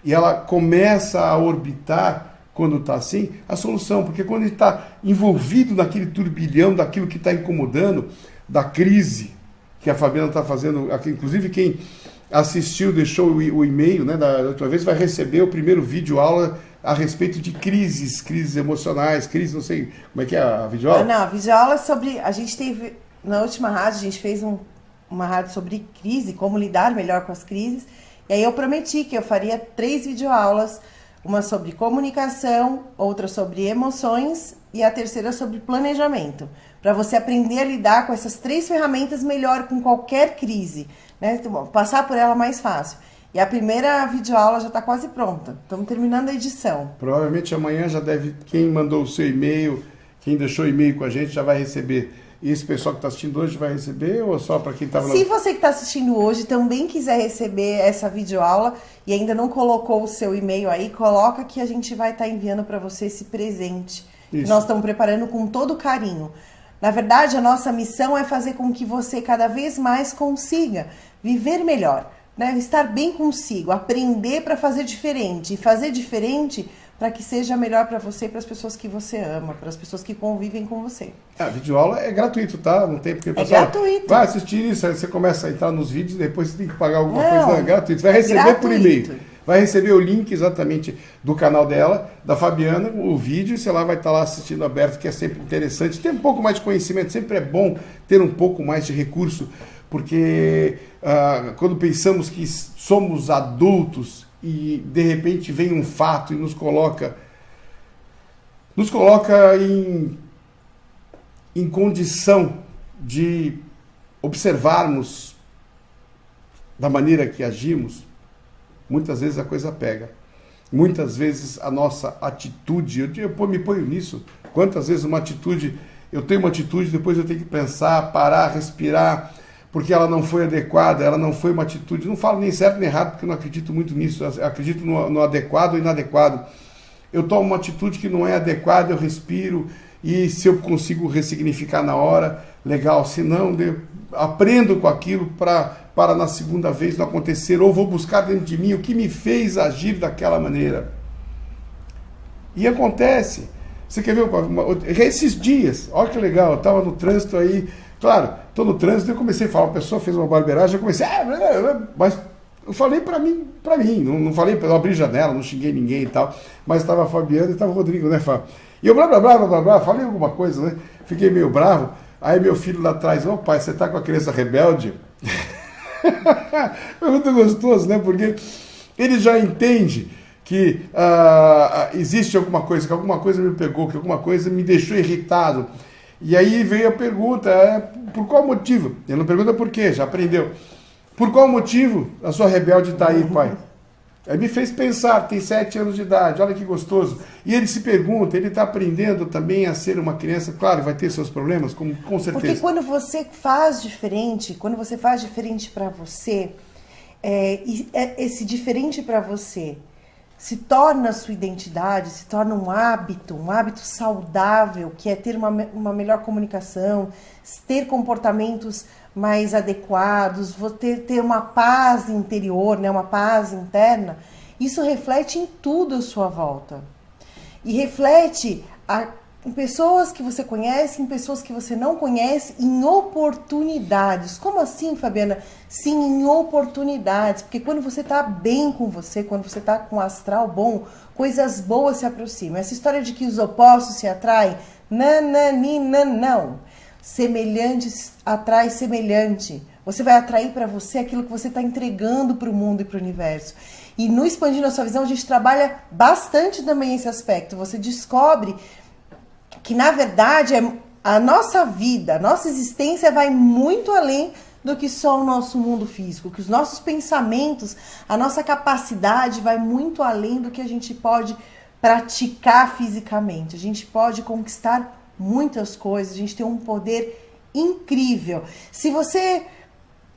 E ela começa a orbitar, quando está assim, a solução. Porque quando ele está envolvido naquele turbilhão daquilo que está incomodando, da crise que a Fabiana está fazendo, aqui, inclusive quem assistiu, deixou o e-mail, né, da outra vez, vai receber o primeiro vídeo aula a respeito de crises emocionais, crises, não sei, como é que é a videoaula? Não, a videoaula é sobre, a gente teve, na última rádio, a gente fez uma rádio sobre crise, como lidar melhor com as crises. E aí eu prometi que eu faria 3 videoaulas, uma sobre comunicação, outra sobre emoções e a terceira sobre planejamento, para você aprender a lidar com essas 3 ferramentas melhor com qualquer crise, né? Passar por ela mais fácil. E a primeira videoaula já está quase pronta, estamos terminando a edição. Provavelmente amanhã já deve, quem mandou o seu e-mail, quem deixou o e-mail com a gente já vai receber E esse pessoal que está assistindo hoje vai receber ou só para quem estava... Se você que está assistindo hoje também quiser receber essa videoaula e ainda não colocou o seu e-mail aí, coloca que a gente vai estar enviando para você esse presente. Que nós estamos preparando com todo carinho. Na verdade, a nossa missão é fazer com que você cada vez mais consiga viver melhor, né? Estar bem consigo, aprender para fazer diferente. E fazer diferente para que seja melhor para você e para as pessoas que você ama, para as pessoas que convivem com você. A videoaula é gratuito, tá? Não tem porque o pessoal... É gratuito. Vai assistir isso, aí você começa a entrar nos vídeos, depois você tem que pagar alguma coisa. Não, é gratuito. Você vai receber por e-mail. Vai receber o link exatamente do canal dela, da Fabiana, o vídeo, e você lá vai estar lá assistindo aberto, que é sempre interessante. Ter um pouco mais de conhecimento, sempre é bom ter um pouco mais de recurso, porque quando pensamos que somos adultos e de repente vem um fato e nos coloca em condição de observarmos da maneira que agimos, muitas vezes a coisa pega. Muitas vezes a nossa atitude, eu me ponho nisso, quantas vezes eu tenho uma atitude, depois eu tenho que pensar, parar, respirar, porque ela não foi adequada, ela não foi uma atitude, não falo nem certo nem errado, porque eu não acredito muito nisso, eu acredito no adequado e inadequado. Eu tomo uma atitude que não é adequada, eu respiro, e se eu consigo ressignificar na hora, legal, se não, eu aprendo com aquilo para na segunda vez não acontecer, ou vou buscar dentro de mim o que me fez agir daquela maneira. E acontece. Você quer ver? Esses dias, olha que legal, eu estava no trânsito aí, claro, estou no trânsito, eu comecei a falar, uma pessoa fez uma barbeiragem, eu comecei, mas eu falei para mim, não falei, eu abri janela, não xinguei ninguém e tal, mas estava a Fabiana e estava o Rodrigo, né, Fábio? E eu blá, blá, blá, blá, blá, falei alguma coisa, né? Fiquei meio bravo, aí meu filho lá atrás, ô pai, você tá com a criança rebelde? Foi muito gostoso, né? Porque ele já entende que existe alguma coisa, que alguma coisa me pegou, que alguma coisa me deixou irritado. E aí veio a pergunta, por qual motivo? Ele não pergunta por quê, já aprendeu. Por qual motivo a sua rebelde está aí, pai? Aí me fez pensar, tem 7 anos de idade, olha que gostoso. E ele se pergunta, ele está aprendendo também a ser uma criança, claro, vai ter seus problemas, com certeza. Porque quando você faz diferente para você, esse diferente para você se torna a sua identidade, se torna um hábito saudável, que é ter uma melhor comunicação, ter comportamentos mais adequados, ter uma paz interior, né, uma paz interna. Isso reflete em tudo à sua volta. E reflete em pessoas que você conhece, em pessoas que você não conhece, em oportunidades. Como assim, Fabiana? Sim, em oportunidades. Porque quando você está bem com você, quando você está com o astral bom, coisas boas se aproximam. Essa história de que os opostos se atraem, não. Semelhantes atrai semelhante. Você vai atrair para você aquilo que você está entregando para o mundo e para o universo. E no Expandindo a Sua Visão, a gente trabalha bastante também esse aspecto. Você descobre que, na verdade, a nossa vida, a nossa existência vai muito além do que só o nosso mundo físico, que os nossos pensamentos, a nossa capacidade vai muito além do que a gente pode praticar fisicamente. A gente pode conquistar muitas coisas, a gente tem um poder incrível. Se você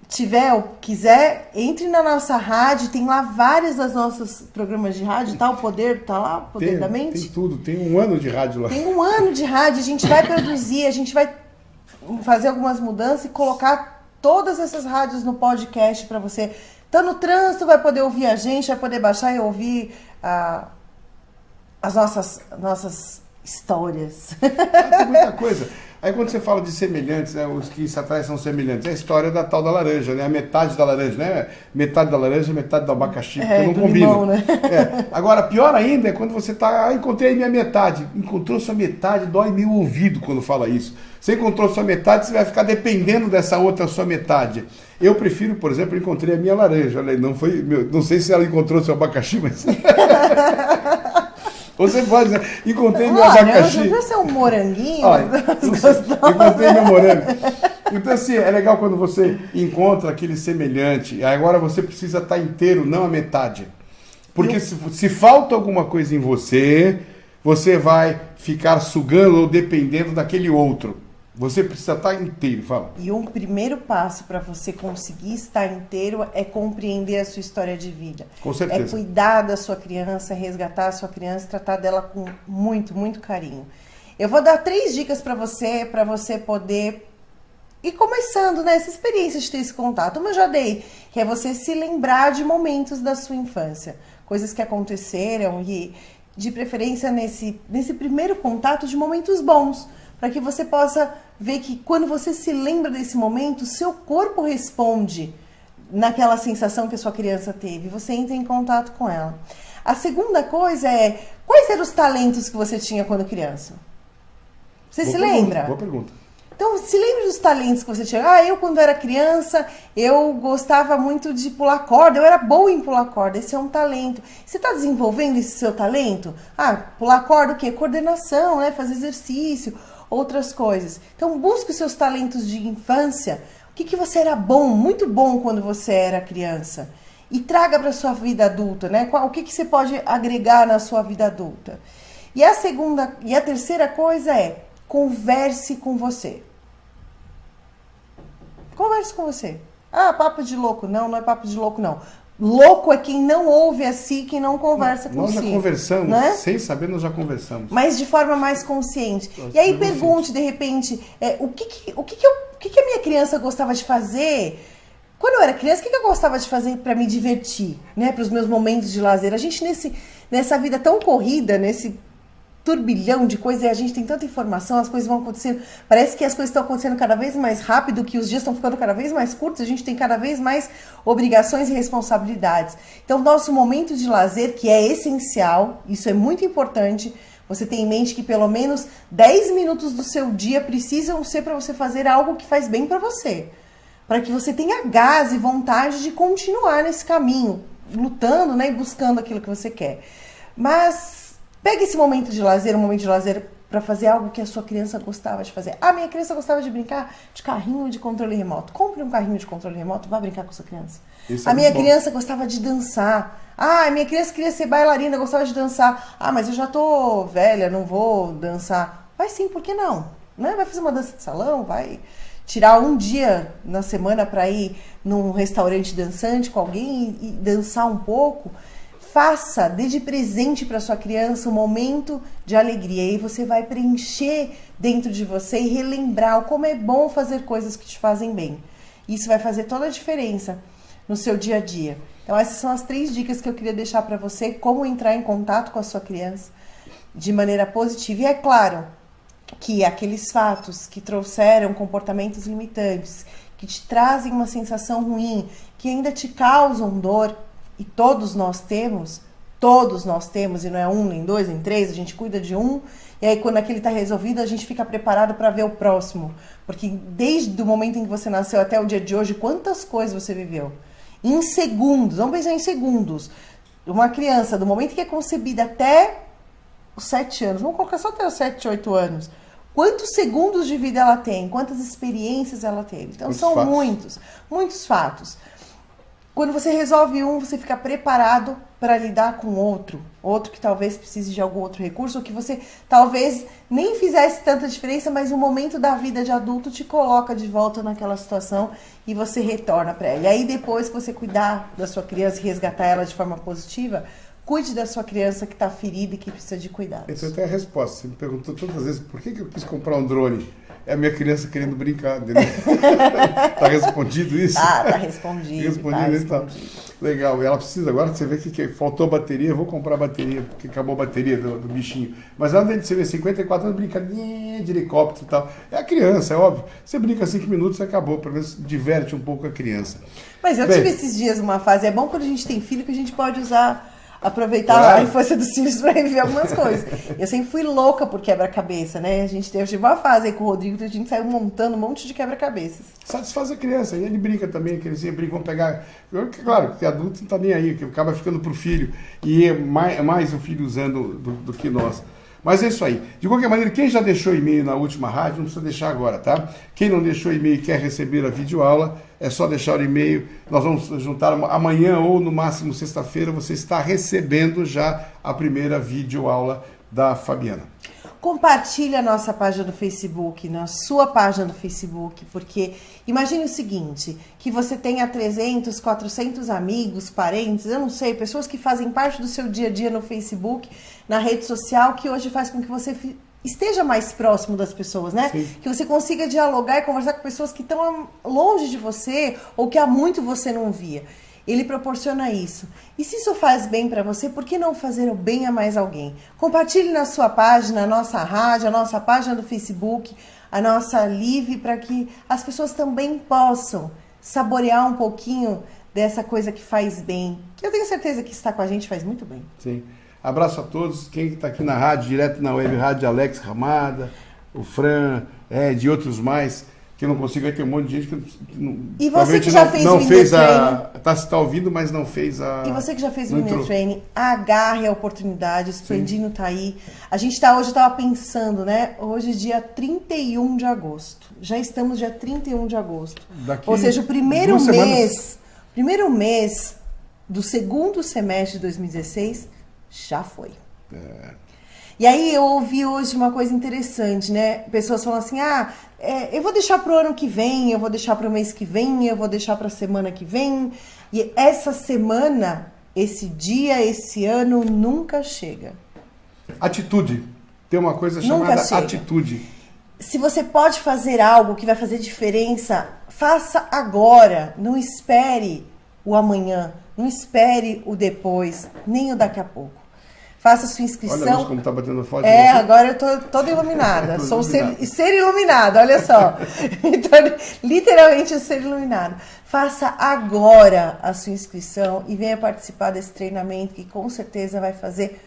tiver ou quiser, entre na nossa rádio, tem lá vários dos nossos programas de rádio, tá? O Poder, tá lá, o Poder da Mente? Tem tudo, tem 1 ano de rádio lá. Tem 1 ano de rádio, a gente vai produzir, a gente vai fazer algumas mudanças e colocar todas essas rádios no podcast para você. Tá no trânsito, vai poder ouvir a gente, vai poder baixar e ouvir as nossas histórias. Tem muita coisa. Aí quando você fala de semelhantes, né, os que se atraem são semelhantes, é a história da tal da laranja, né? A metade da laranja, né? Metade da laranja, metade do abacaxi, porque não combina. Limão, né? Agora, pior ainda é quando você tá, encontrei a minha metade. Encontrou sua metade, dói meu ouvido quando fala isso. Você encontrou sua metade, você vai ficar dependendo dessa outra sua metade. Eu prefiro, por exemplo, encontrei a minha laranja. Olha, não sei se ela encontrou seu abacaxi, mas... Você pode, né? Encontrei meu abacaxi. Não viu seu moranguinho? Olha, encontrei meu morango. Então, assim, é legal quando você encontra aquele semelhante. Agora você precisa estar inteiro, não a metade. Porque se falta alguma coisa em você, você vai ficar sugando ou dependendo daquele outro. Você precisa estar inteiro, fala. E um primeiro passo para você conseguir estar inteiro é compreender a sua história de vida. Com certeza. É cuidar da sua criança, resgatar a sua criança, tratar dela com muito, muito carinho. Eu vou dar 3 dicas para você poder ir começando nessa experiência de ter esse contato. Como eu já dei, que é você se lembrar de momentos da sua infância. Coisas que aconteceram e, de preferência, nesse primeiro contato, de momentos bons. Para que você possa ver que quando você se lembra desse momento, seu corpo responde naquela sensação que a sua criança teve. Você entra em contato com ela. A segunda coisa é, quais eram os talentos que você tinha quando criança? Você se lembra? Boa pergunta. Então, se lembre dos talentos que você tinha. Eu, quando era criança, eu gostava muito de pular corda. Eu era boa em pular corda. Esse é um talento. Você está desenvolvendo esse seu talento? Pular corda o quê? Coordenação, né? Fazer exercício, outras coisas. Então, busque os seus talentos de infância. O que você era bom, muito bom quando você era criança. E traga para a sua vida adulta, né? O que você pode agregar na sua vida adulta. E a terceira coisa é, converse com você. Converse com você. Papo de louco. Não é papo de louco, não. Louco é quem não ouve a si, quem não conversa com si. Nós já conversamos, né? Sem saber nós já conversamos. Mas de forma mais consciente. E aí pergunte, de repente, o que a minha criança gostava de fazer? Quando eu era criança, o que eu gostava de fazer para me divertir? Né? Para os meus momentos de lazer. A gente, nessa vida tão corrida, nesse turbilhão de coisas, e a gente tem tanta informação, as coisas vão acontecendo, parece que as coisas estão acontecendo cada vez mais rápido, que os dias estão ficando cada vez mais curtos, a gente tem cada vez mais obrigações e responsabilidades. Então, nosso momento de lazer, que é essencial, isso é muito importante, você tem em mente que pelo menos 10 minutos do seu dia precisam ser para você fazer algo que faz bem para você, para que você tenha gás e vontade de continuar nesse caminho, lutando, né, e buscando aquilo que você quer. Mas pegue esse momento de lazer, um momento de lazer para fazer algo que a sua criança gostava de fazer. Minha criança gostava de brincar de carrinho de controle remoto. Compre um carrinho de controle remoto, vá brincar com sua criança. A minha criança gostava de dançar. Minha criança queria ser bailarina, gostava de dançar. Mas eu já tô velha, não vou dançar. Vai sim, por que não? Né? Vai fazer uma dança de salão, vai tirar um dia na semana para ir num restaurante dançante com alguém e dançar um pouco. Dê de presente para sua criança um momento de alegria. E você vai preencher dentro de você e relembrar o como é bom fazer coisas que te fazem bem. Isso vai fazer toda a diferença no seu dia a dia. Então, essas são as 3 dicas que eu queria deixar para você, como entrar em contato com a sua criança de maneira positiva. E é claro que aqueles fatos que trouxeram comportamentos limitantes, que te trazem uma sensação ruim, que ainda te causam dor, e todos nós temos, e não é 1, nem 2, nem 3, a gente cuida de um, e aí quando aquele está resolvido, a gente fica preparado para ver o próximo. Porque desde o momento em que você nasceu até o dia de hoje, quantas coisas você viveu? Em segundos, vamos pensar em segundos. Uma criança, do momento que é concebida até os 7 anos, vamos colocar só até os 7, 8 anos, quantos segundos de vida ela tem? Quantas experiências ela teve? Então são muitos fatos. Quando você resolve um, você fica preparado para lidar com outro que talvez precise de algum outro recurso, ou que você talvez nem fizesse tanta diferença, mas o momento da vida de adulto te coloca de volta naquela situação e você retorna para ela. E aí depois que você cuidar da sua criança e resgatar ela de forma positiva, cuide da sua criança que está ferida e que precisa de cuidados. Essa é a resposta. Você me perguntou todas as vezes por que eu quis comprar um drone. É a minha criança querendo brincar, entendeu? Tá respondido isso? Tá respondido. Tá. Legal. E ela precisa, agora você vê que faltou bateria, eu vou comprar bateria, porque acabou a bateria do bichinho. Mas ela você vê 54 anos brincando de helicóptero e tal. É a criança, é óbvio. Você brinca 5 minutos e acabou, pelo menos diverte um pouco a criança. Mas eu tive esses dias uma fase, é bom quando a gente tem filho que a gente pode aproveitar a infância dos filhos para reviver algumas coisas. Eu sempre fui louca por quebra-cabeça, né? A gente teve uma fase aí com o Rodrigo que a gente saiu montando um monte de quebra-cabeças. Satisfaz a criança, e ele brinca também, a criancinha brinca, vão pegar... Claro, que adulto não tá nem aí, que acaba ficando pro filho, e é mais o filho usando do que nós. Mas é isso aí. De qualquer maneira, quem já deixou e-mail na última rádio, não precisa deixar agora, tá? Quem não deixou e-mail e quer receber a videoaula, é só deixar o e-mail. Nós vamos juntar amanhã ou no máximo sexta-feira, você está recebendo já a primeira videoaula da Fabiana. Compartilhe a nossa página do Facebook, na sua página do Facebook, porque imagine o seguinte, que você tenha 300, 400 amigos, parentes, eu não sei, pessoas que fazem parte do seu dia a dia no Facebook, na rede social, que hoje faz com que você esteja mais próximo das pessoas, né? Sim. Que você consiga dialogar e conversar com pessoas que estão longe de você ou que há muito você não via. Ele proporciona isso. E se isso faz bem para você, por que não fazer o bem a mais alguém? Compartilhe na sua página, a nossa rádio, a nossa página do Facebook, a nossa live, para que as pessoas também possam saborear um pouquinho dessa coisa que faz bem. Que eu tenho certeza que está com a gente faz muito bem. Sim. Abraço a todos. Quem está aqui na rádio, direto na web rádio, Alex Ramada, o Fran, Ed e outros mais, que eu não consigo, aí tem um monte de gente que não, e você que já fez não fez training, tá ouvindo, mas não fez a... E você que já fez o Winner Training, agarre a oportunidade, o Sprendino tá aí. A gente tá hoje, eu tava pensando, né? Hoje é dia 31 de agosto. Já estamos dia 31 de agosto. Ou seja, o primeiro mês do segundo semestre de 2016 já foi. E aí eu ouvi hoje uma coisa interessante, né? Pessoas falam assim, eu vou deixar pro ano que vem, eu vou deixar pro mês que vem, eu vou deixar pra semana que vem. E essa semana, esse dia, esse ano nunca chega. Atitude. Tem uma coisa chamada atitude. Se você pode fazer algo que vai fazer diferença, faça agora. Não espere o amanhã, não espere o depois, nem o daqui a pouco. Faça sua inscrição. Olha a luz como tá batendo forte. Agora eu tô toda iluminada. Sou iluminado. Ser iluminado, olha só. Então, literalmente, ser iluminado. Faça agora a sua inscrição e venha participar desse treinamento que com certeza vai fazer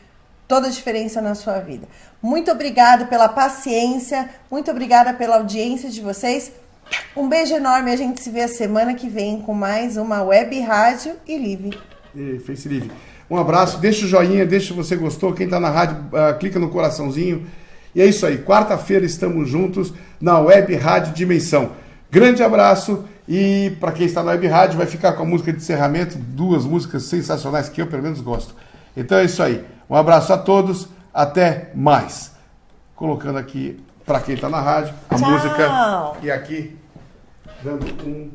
toda a diferença na sua vida. Muito obrigada pela paciência, muito obrigada pela audiência de vocês. Um beijo enorme, a gente se vê a semana que vem com mais uma web rádio e live. E Face Live. Um abraço, deixa o joinha, deixa se você gostou. Quem está na rádio, clica no coraçãozinho. E é isso aí, quarta-feira estamos juntos na Web Rádio Dimensão. Grande abraço e para quem está na Web Rádio vai ficar com a música de encerramento, 2 músicas sensacionais que eu pelo menos gosto. Então é isso aí, um abraço a todos, até mais. Colocando aqui para quem está na rádio a música e aqui dando um